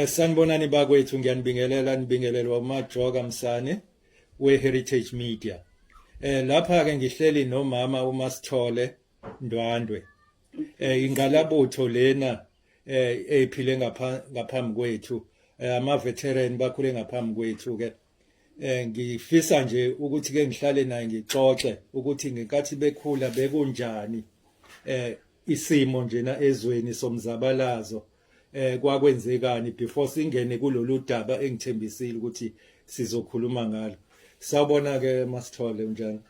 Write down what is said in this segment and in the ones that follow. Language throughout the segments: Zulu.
Sanibonani bakwethu nibingelelwa uMajoka Msane we-Heritage Media. Lapha-ke ngihleli nomama uMasithole Ndwandwe. Ingalabutho lena ephile ngaphambi kwethu, ama-veteran bakhule ngaphambi kwethu-ke. Ngifisa nje ukuthi-ke ngihlale naye ngixoxe ukuthi ngenkathi bekhula bekunjani isimo njena ezweni somzabalazo. Kwakwenzekani before singene kulolu daba engithembisile ukuthi sizokhuluma ngalo. Sawubona ke Masithole unjani?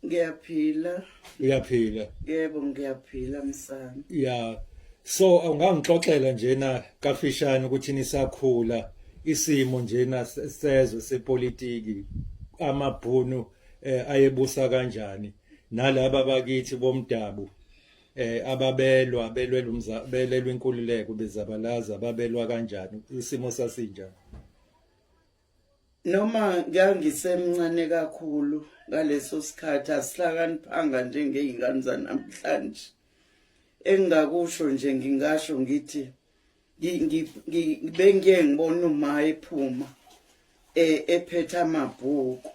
Ngiyaphila. Uyaphila? Yebo ngiyaphila Msana. Yeah. So ungangixoxela njena kafishane ukuthi nisakhula isimo njena sezwe sepolitiki amabhunu ayebusa kanjani nalabo bakithi bomdabu belelwa inkululeko bezabalaza babelwa kanjani isimo sasinjani? Noma ngisemncane kakhulu ngaleso sikhathi asihlakaniphanga njengezingane zanamhlanje. Engakusho nje ngingasho ngithi bengiye ngibona uma ephuma ephethe amabhuku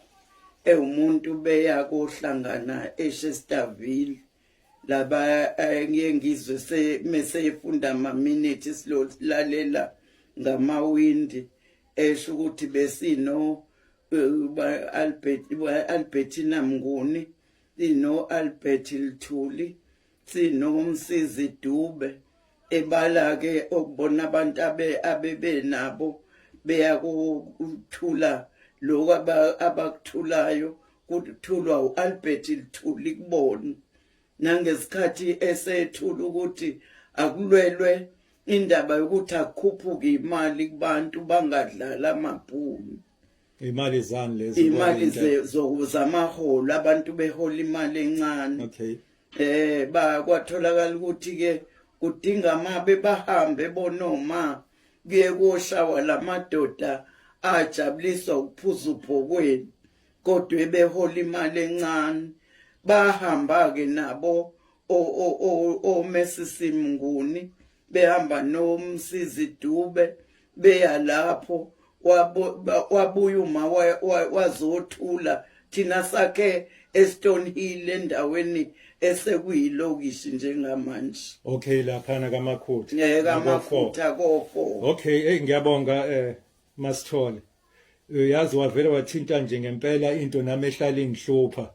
umuntu beya kohlangana eShestaville laba ngiyengizwe mesefunda ama minutes silolalela ngamawindi esho ukuthi besino Albertina Mnguni, sino Albert Lthuli, sino Msizi Dube, ebala ke okubona abantu abebenabo beya kuthula lokho abakuthulayo kuthulwa uAlbert Lthuli kubona. Nangesikhathi esethula ukuthi akulwelwe indaba yokuthi akukhuphuke imali kubantu bangadlala amabhunu. Imali zani lezo? Imali zamaholo abantu behola imali encane. Okay. Kwatholakala ukuthi ke kudinga mabe bahambe bonoma kuye koshawa lamadoda ajabuliswa ukuphuza ubhokweni kodwa behola imali encane. Bahamba ke nabo oMesisi Mnguni behamba noMsizi Dube beya lapho wabuya uma wazothula thina sakhe eStonehill endaweni esekuyilokishi njengamanje. Okay, laphana kaMakhuthi. KaMafutha ko4. Okay, ngiyabonga Masithole. Uyazi wavela wathinta nje ngempela into nami ehlala ingihlupha.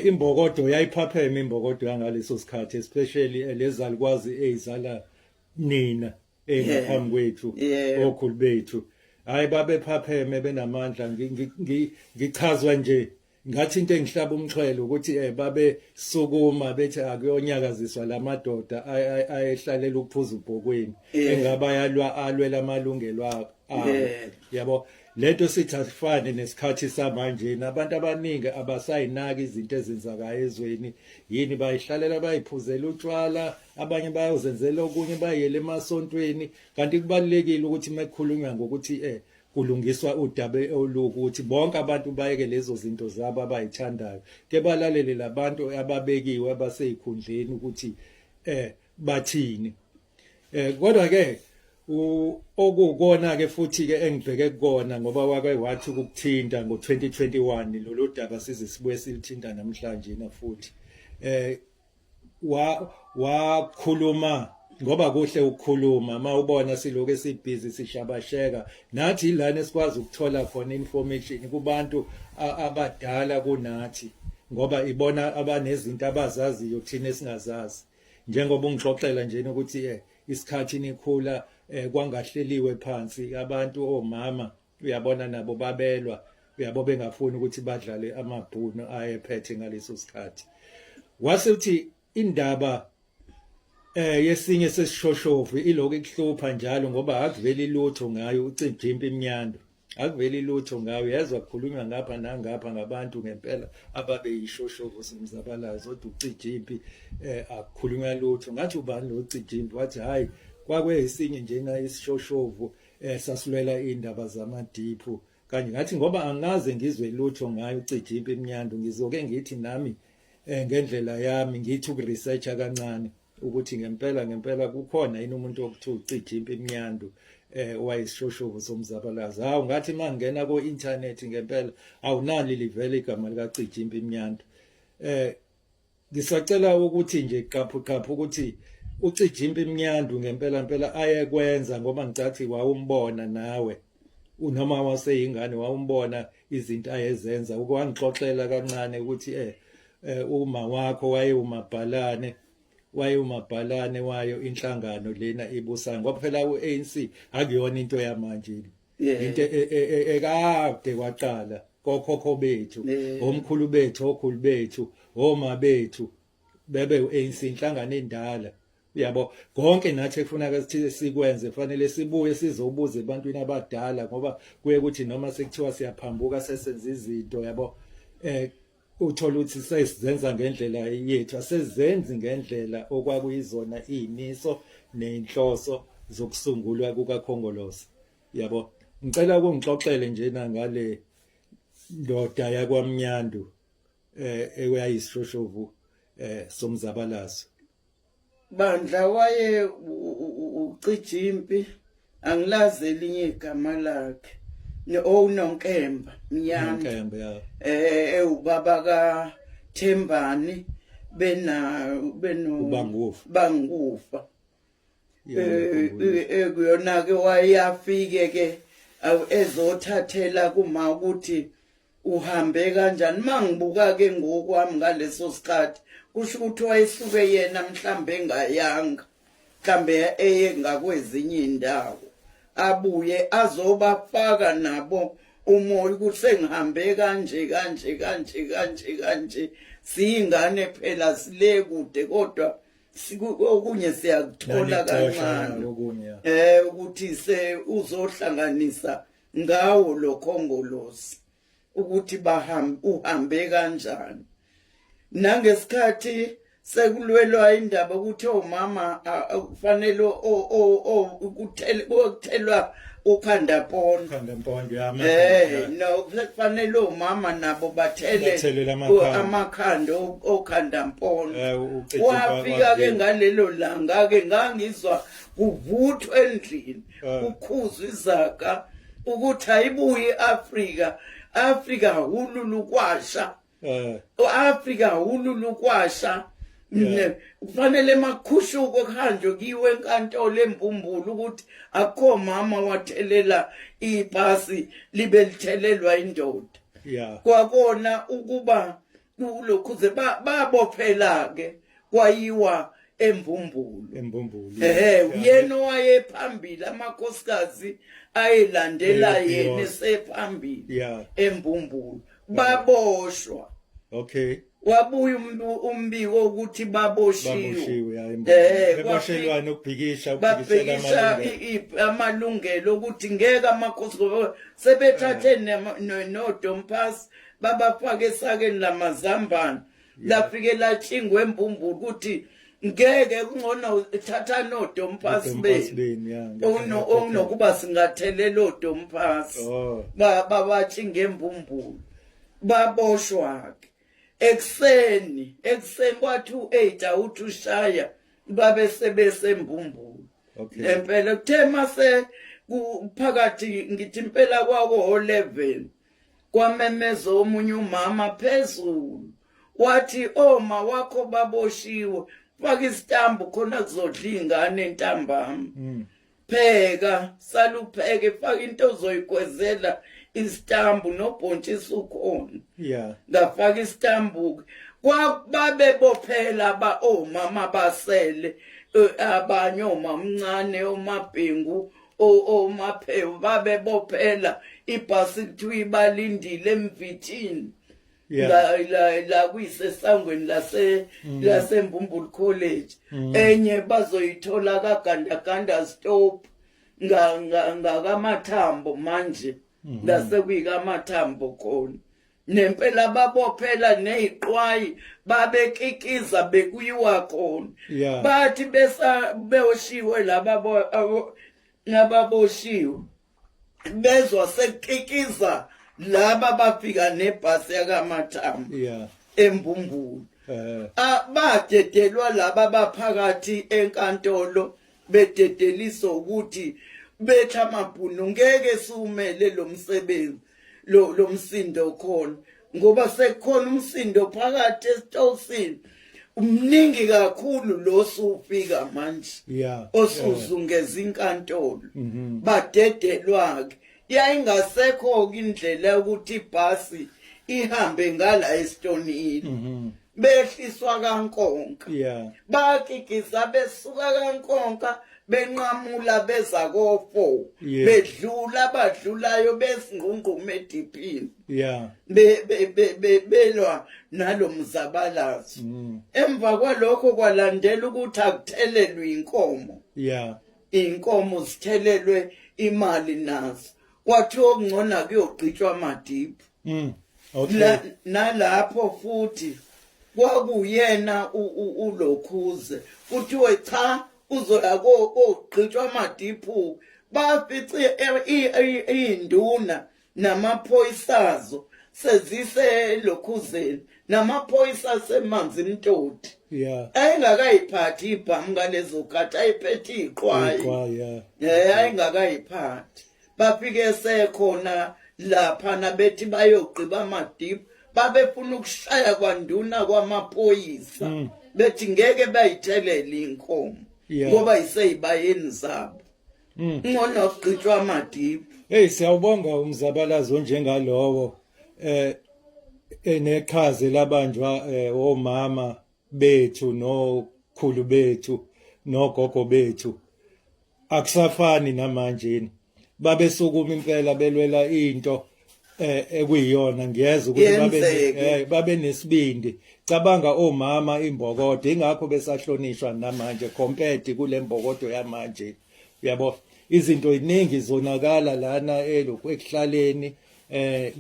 Imbokodo yayiphapheme imbokodo yangaleso sikhathi especially lezalukwazi ezala nina ngaphambi kwethu okhulu bethu. Hayi babephapheme benamandla ngichazwa nje ngathi into engihlaba umxhwele ukuthi babe sukuma bethi akuyonyakaziswa lamadoda ayehlalela ukuphuza ubhokweni engaba alwela amalungelo abo. Yabo lento sithi asifane nesikhathi samanje nabantu abaningi abasayinaki izinto ezenzakayo ezweni yini bayihlalela bayiphuzela utshwala abanye bayozenzela okunye bayele emasontweni kanti kubalekile ukuthi mekukhulunywa ngokuthi kulungiswa udaba olukuthi bonke abantu bayeke lezo zinto zabo abayithandayo ke balalele labantu ababekiwe abaseyikhundleni ukuthi bathini. Kodwa ke okukona ke futhi ke engibheke kukona ngoba wake wathi ukuthinta ngo2021 lolu daba sibuye silithinta namhlanje na futhi wakhuluma ngoba kuhle ukukhuluma mawubona siloku esibhizi sishabasheka nathi lana esikwazi ukuthola khona information kubantu abadala kunathi ngoba ibona abanezinto abazaziyo thina esingazazi njengoba ungixoxela nje ukuthi isikhathi nikhula kwangahleliwe phansi abantu omama uyabona nabo babelwa uyabo bengafuni ukuthi badlale amabhunu ayephethe ngaleso sikhathi wasithi indaba yesinye sesishoshovu iloko ikuhlupha njalo ngoba akuveli lutho ngayo uCijimpi Mnyando akuveli lutho ngayo yazwa kukhulunywa ngapha nangapha ngabantu ngempela ababe yishoshovu somzabalazo kodwa uCijimpi akukhulunywa lutho ngathi ubani lo Cijimpi wathi hayi kwakwesinye njena isishoshovu sasilwela indaba zamadiphu kanye ngathi ngoba angaze ngizwe lutho ngayo uCijimpi Mnyando ngizoke ngithi nami ngendlela yami ngithi ukuresearcha kancane ukuthi ngempela kukhona yini umuntu okuthiwa uCijimpi Mnyando wayisishoshovu somzabalazo. Hawu ngathi mangena ku internet ngempela awunali livele igama lika Cijimpi Mnyanda. Ngisacela ukuthi nje qaphu ukuthi uCijimpi Mnyandu ngempela ayekwenza ngoba ngicathi wawumbona nawe unoma waseyingane wawumbona izinto ayezenza ukwangixoxela kancane ukuthi uma wakho wayewumabhalane wayo inhlangano lena ibusayo ngoba phela uANC akuyona into yamanje into ekade kwaqala kokhokho bethu omkhulu bethu okhulu bethu oma bethu bebe uANC inhlangano endala uyabo konke nathi ekufuneka sithi sikwenze fanele sibuye sizobuza ebantwini abadala ngoba kuye ukuthi noma sekuthiwa siyaphambuka sesenza izinto yabo uthola ukuthi sesizenza ngendlela yethu asezenzi ngendlela okwakuyizona izimiso nenhloso zokusungulwa kukaKhongolose yabo ngicela ukungixoxele njena ngale ndoda yakwaMnyandu ekuyisishoshovu somzabalazo. Bandla waye uCijimpi angilazi elinye igama lakhe uNonkemba Mnyanda ubaba ka Thembani Bangufa kuyona ke wayafike ke ezothathela kuma ukuthi uhambe kanjani mangibuka ke ngokwami ngaleso sikhathi kusho ukuthi wayesuke yena mhlambe engayanga mhlambe ngakwezinye indawo abuye azobafaka nabo umoya ukuthi sengihambe kanje siyingane phela sile kude kodwa okunye siyakuthola kancane ukuthi uzohlanganisa ngawo lo Khongolose ukuthi uhambe kanjani nangesikhathi sekulwelwa indaba ukuthi omama kufanele ukuthelwa ukhanda pondo no kufanele omama nabo bathele amakhanda okhanda mpondo wafika ke ngalelo langa ke ngangizwa kuvuthwa endlini kukhuzwa izaka ukuthi ayibuye Africa hululukwasha Africa hululukwasha kufanele makhushuko kuhanjwe kiwe enkantolo eMbumbulu ukuthi akho mama wathelela ibhasi libe lithelelwa indoda kwakona ukuba lokhuze babophela ke kwayiwa eMbumbulu yena wayephambili amakhosikazi ayelandela yena sephambili eMbumbulu baboshwa wabuya umbiko ukuthi baboshiwe baboshelwana ukubhikisha amalungelo ukuthi ngeke amakhosi sebethathe noDomphasi babafaka esakeni lamazambane lafike lachingwe eMbumbulu ukuthi ngeke kungcono thatha noDomphasi okunokuba singathelela oDomphasi babachinga eMbumbulu baboshwa ekseni kwathi u8 awuthi ushaya babe sebesembumbulu empela kuthe mase kuphakathi ngithi impela kwako 11 kwamemeza omunye umama phezulu wathi oma wakho baboshiwe faka isitambu khona kuzodla ingane entambama pheka salupheke faka into ozoyikwezela isitambu nobhontshisi ukhona ngafaka isitambu kwababebophela omama basele abanye omamncane omabhengu omaphewu babebophela ibhasi kuthiwa ibalindile emvithini la kuyisesangweni laseMbumbulu College enye bazoyithola kaGandaganda stop ngakamathambo manje lasekuyikamathambo khona nempela babophela neziqwayi babekikiza bekuyiwa khona bathi beyoshiwe nababoshiwe bezwa sekikiza laba bafika nebhasi yakamathambo eMbumbulu badedelwa laba baphakathi enkantolo bededeliswa ukuthi betha amabhunu ngeke sumele lo msebenzi lo msindo khona ngoba sekukhona umsindo phakathi esitosini umningi kakhulu lo sufika manje yeah osuzungeza inkantolo badedelwa ke yayingasekho indlela ukuthi ibhasi ihambe ngala estonini behliswa kankonka yeah bakikisa besuka kankonka benqamula beza ko4 Yeah. bedlula badlulayo besingqungqume ediphini yeah belwa nalomzabalazo emva kwalokho kwalandela ukuthi akuthelelwe inkomo yeah inkomo zithelelwe imali nazo kwathiwa okungcona kuyogqitshwa amadiphu okay nalapho futhi kwakuyena ulokhuze kuthiwe cha uzoya kogqitshwa amadiphu bafice induna namaphoyisazo sezise lokhuzeni namaphoyisa semanzi mtoti yeah ayengakayiphathi ibhamu ngalezo khathi ayiphethe iqhwayi yeah ayengakayiphathi bafike sekhona lapha nabethi bayogqiba amadiphu babefuna ukushaya kwanduna kwamaphoyisa bethi ngeke bayithelele inkomo Yeah. ngoba iseyibayeni zabo ngona ugqitshwa amadiphu hey siyawubonga umzabalazo njengalowo eneqhaze labanjwa omama bethu nokhulu bethu nogogo bethu akusafani namanje babesukuma impela belwela into ekuyiyona ngiyeza ukuthi babe nesibindi cabanga omama imbokodo ingakho besahlonishwa namanje compared kule mbokodo yamanje uyabo izinto iningi zonakala lana elokhu ekuhlaleni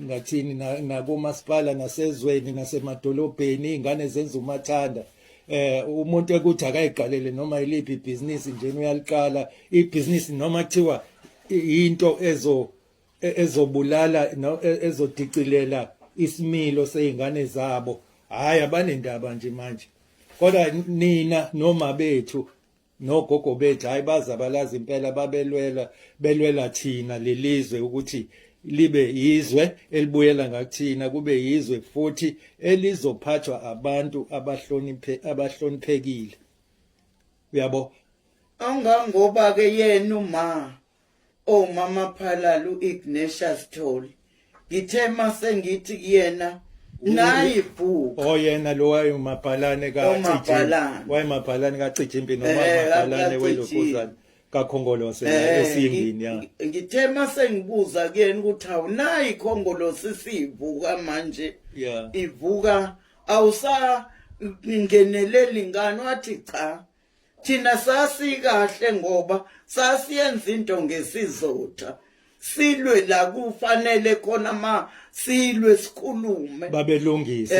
ngathini nakumasipala nasezweni nasemadolobheni ingane zenza umathanda umuntu ekuthi akayiqalele noma iliphi ibhizinisi nje uyaliqala ibhizinisi noma kuthiwa into ezobulala ezodicilela isimilo seyingane zabo hayi abanendaba nje manje kodwa nina noma bethu nogogo bethu hayi bazabalaza impela belwela thina lelizwe ukuthi libe yizwe elibuyela ngakuthina kube yizwe futhi elizophathwa abantu abahloniphekile uyabo angangoba ke yena omama Phalala uIgnatius Tholi ngithe mase ngithi kuyena nayibhuku yena lo wayemabhalane wayemabhalane kaCijimbi noma mabhalane welokhuzana kaKhongolose esiyingini ya ngithe mase ngibuza kuyena ukuthi awunayi iKhongolose sivuka manje ivuka awusa ngenelela ingane wathi cha thina sasikahle ngoba sasiyenza into ngesizotha silwe la kufanele khona silwe sikhulume babelungisa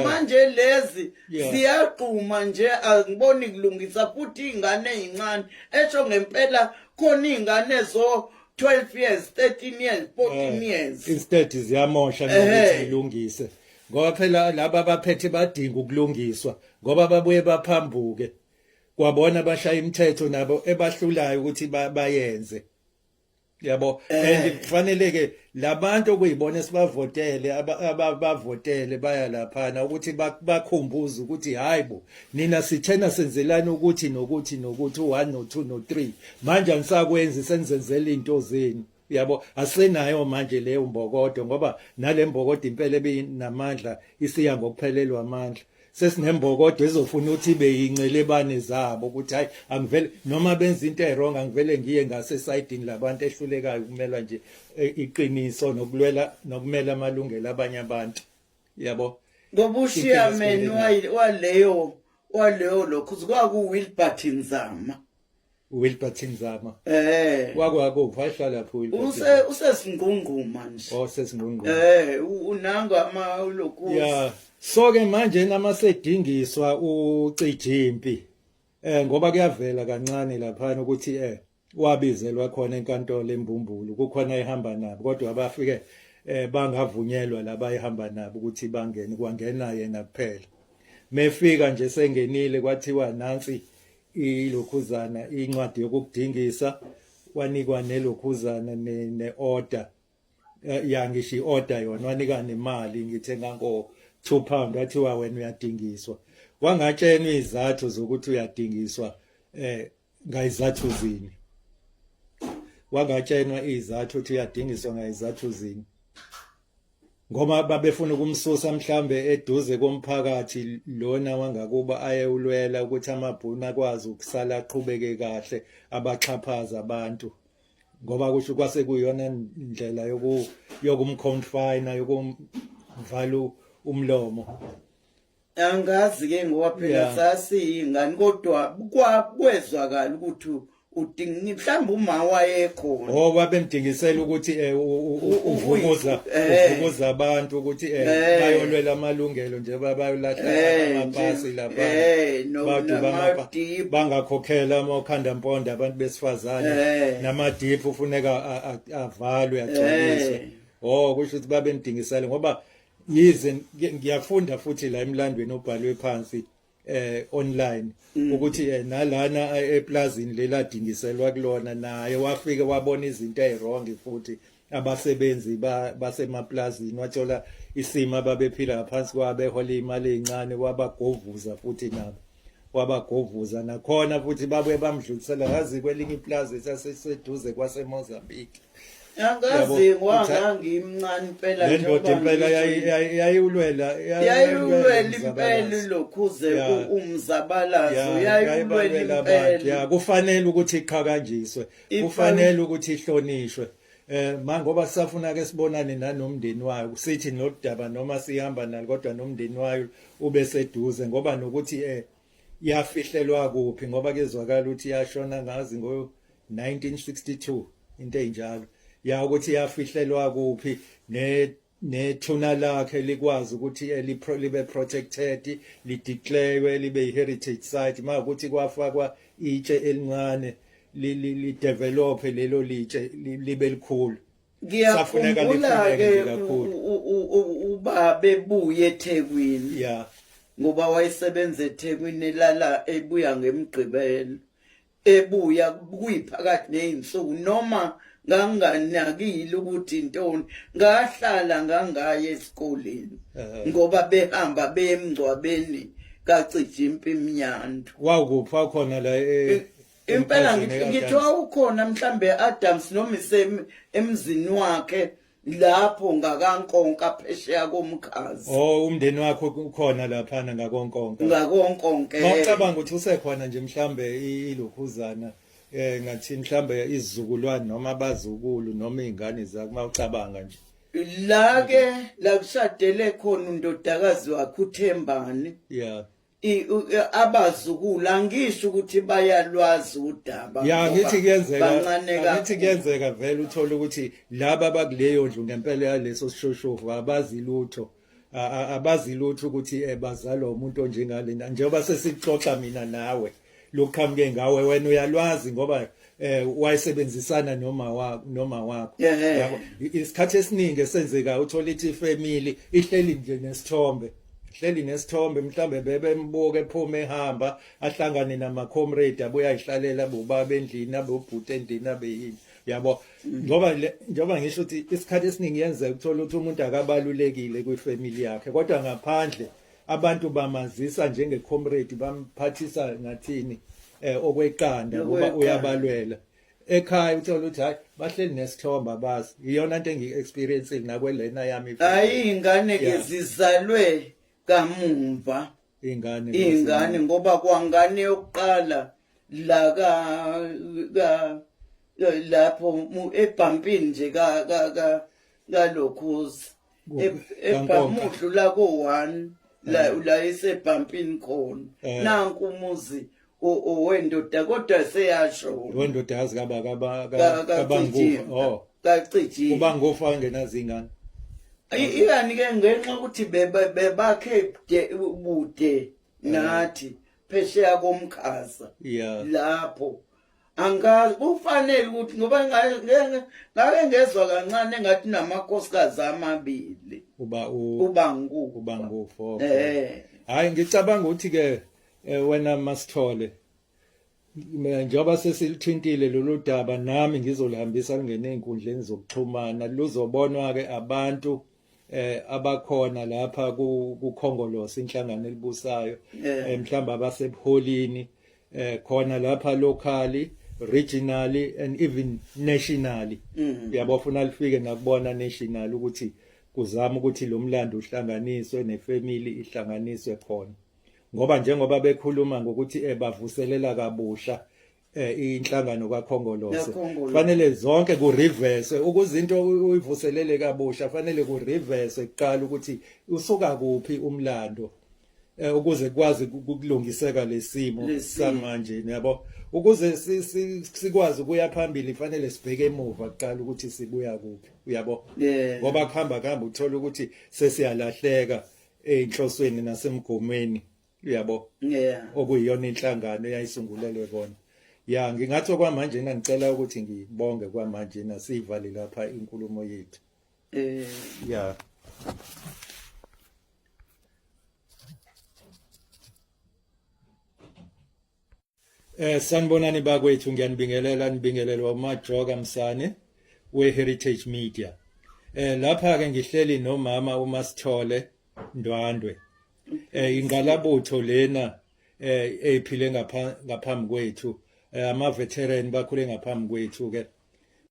manje lezi siyaqhuma nje angiboni kulungisa futhi ingane ezincane esho ngempela khona ingane zo 12 years 13 years 14 years instead ziyamosha nokuthi ilungise ngoba phela laba abaphethe badinga ukulungiswa ngoba babuye baphambuke kwabona bashaya imithetho nabo ebahlulayo ukuthi bayenze yabo and kufanele ke labantu okuyibona sibavotele abavotele baya lapha ukuthi bakhumbuze ukuthi hayibo nina sithena senzelana ukuthi nokuthi u1 no2 no3 manje anisakwenza senzenzela into zenu yabo asenayo manje leyo mbokodo ngoba nale mbokodo impela ebinamandla isiya ngokuphelelwa amandla sesinembhokodo ezofuna ukuthi ibe yincelebane zabo ukuthi hayi angivele noma benza into ewrong angivele ngiye ngase sidini labantu ehlulekayo kumelwa nje iqiniso nokumela amalungelo abanye abantu yabo ngoba uShiaman waleyo lokho kwakuWilbert Nzama Wilbert Nzama wahlala pho usesingqungquma manje sesingqungquma unanga ulokhu so ke manje namasedingiswa uCijimbi ngoba kuyavela kancane lapha ukuthi wabizelwa khona enkantolo eMbumbulu kukhona ehamba nabo kodwa abafike bangavunyelwa laba ehamba nabo ukuthi bangene kwangena yena kuphela mefika nje sengenile kwathiwa nansi ilokhuzana incwadi yokudingisa wanikwa nelokhuzana ne-order ya ngisho i-order yona wanika nemali ngithenga ngo £2 wathiwa wena uyadingiswa wangatshenwa izathu zokuthi uyadingiswa ngayizathu zini wangatshenwa izathu ukuthi uyadingiswa ngayizathu zini ngoba babefuna ukumsusa mhlambe eduze komphakathi lona wangakuba ayewulwela ukuthi amabhunu akwazi ukusala aqhubeke kahle abaxhaphaza abantu ngoba kusho kwase kuyona indlela yokumconfine yokumvala umlomo angazi ke ngoba phela sasiyingani kodwa kwezwakala ukuthi udinga mhlawumbe uma wayekhona babemdingisela ukuthi uvukuza abantu ukuthi bayolwela amalungelo nje bayolahla amapasi lapha bantu bangakhokhela amakhanda mponda abantu besifazane namadiphu ufuneka avalwe agcwaliswe kusho ukuthi babemdingisela ngoba yize ngiyafunda futhi la emlandweni obhalwe phansi online ukuthi nalana eplazini leladingiselwa kulona naye wafika wabona izinto ezirong futhi abasebenzi basemaplazini wathola isimo ababephila ngaphansi kwabehola imali ezincane wabagovuza futhi nabo wabagovuza nakhona futhi babuye bamdlulisela yazi kwelinye iplaza saseseduze kwaseMozambique angazi wangangimncane impela nje ndoda impela yayulwela impela lokhuze umzabalazo yayulwela impela kufanele ukuthi iqhakanjiswe kufanele ukuthi ihlonishwe mangoba sisafuna ke sibonane nanomndeni wayo sithi nodaba noma sihamba nalo kodwa nomndeni wayo ube seduze ngoba nokuthi yafihlelwa kuphi ngoba kezwakala ukuthi yashona ngazi ngo 1962 into enjalo ya ukuthi yafihlelwa kuphi nethuna lakhe likwazi ukuthi libe protected lideclare libe heritage site makuthi kwafakwa itshe elincane li develop lelo litshe libe likhulu ngiyakhumbula ke ubaba ebuye eThekwini ngoba wayesebenza eThekwini lala ebuya ngemgqibelo ebuya kuyiphakathi nezinsuku noma nganganakile ukuthi intoni ngahlala ngangaye esikoleni ngoba behamba bemngcwabeni kaCijimpi Mnyandu wakupha khona la impela ngithiwa ukhona mhlambe Adams noma emzini wakhe lapho ngakankonka phesheya komkhazi umndeni wakho ukhona lapha ngakonkonka mawucabanga ukuthi usekhona nje mhlambe ilokhuzana ngathi mhlambe izizukulwane noma abazukulu noma izingane zakhe mawucabanga nje la ke la kushadele khona undodakazi wakhe uThembani abazukulu angisho ukuthi bayalwazi udaba ngithi kuyenzeka vele uthola ukuthi laba abakuleyo ndlu ngempela yaleso sishoshovu abazi lutho ukuthi bazalwa umuntu onjengale njengoba sesixoxa mina nawe lokhamke ngawe wena uyalwazi ngoba wayesebenzisana noma wakho isikhathi esiningi esenzeka uthola ithi family ihleli nje nesithombe mhlambe bebembuka ephuma ehamba ahlangane nama comrade abuya ihlalela bobaba endlini abobhuti endlini abeyini yabo njoba ngisho ukuthi isikhathi esiningi yenzeka ukuthola ukuthi umuntu akabalulekile kwifamily yakhe kodwa ngaphandle abantu bamazisa njenge comrade bamphathisa ngathini okweqanda ngoba uyabalwela ekhaya uthola ukuthi hayi bahleli nesithombe abazi iyona into engi-experiencing nakwelena yami hayi ingane ke zizalwe kamumva ingane ngoba kwangane yokuqala la lapho ebhampini nje kalokhuzi ebhamuhlu la ko1 la esebhampini khona nanku umuzi owendoda kodwa seyasho wendodazi kabangufa kaCijimpi kuba ngofa ngenazingane iyani ke ngenxa ukuthi bebakhe bude nathi phesheya komkhaza lapho angazi kufanele ukuthi ngoba ngake ngezwa kancane engathi namakhosikazi amabili ubangufa hayi ngicabanga ukuthi ke wena Masithole njengoba sesilithintile lolu daba nami ngizolihambisa lingene einkundleni zokuxhumana luzobonwa ke abantu abakhona lapha kuKhongolose inhlangano elibusayo mhlamba abasebuholini khona lapha locally, regionally and even nationally. Uyabona lifike nakubona national ukuthi kuzama ukuthi lo mlando uhlanganiswe nefamily ihlanganiswe khona. Ngoba njengoba bekhuluma ngokuthi bavuselela kabusha inhlangano kaKhongolose fanele zonke ku reverse ukuze into uyivuselele kabusha fanele ku reverse kuqala ukuthi usuka kuphi umlando ukuze kwazi ukulungiseka lesimo samanje yabo ukuze sikwazi ukuya phambili fanele sibheke emuva kuqala ukuthi sibuya kuphi uyabo ngoba kuhamba uthola ukuthi sesiyalahleka enhlosweni nasemgomeni uyabo okuyiyona inhlangano eyayisungulelwe kona ngingathi kwamanje ngicela ukuthi ngibonge kwamanje nasivale lapha inkulumo yethu sanibonani bakwethu nibingelelwa uMajoka Msane we-Heritage Media. Lapha ke ngihleli nomama uMasithole Ndwandwe. Ingalabutho lena ephile ngaphambi kwethu ama veteran bakhule ngaphambi kwethu ke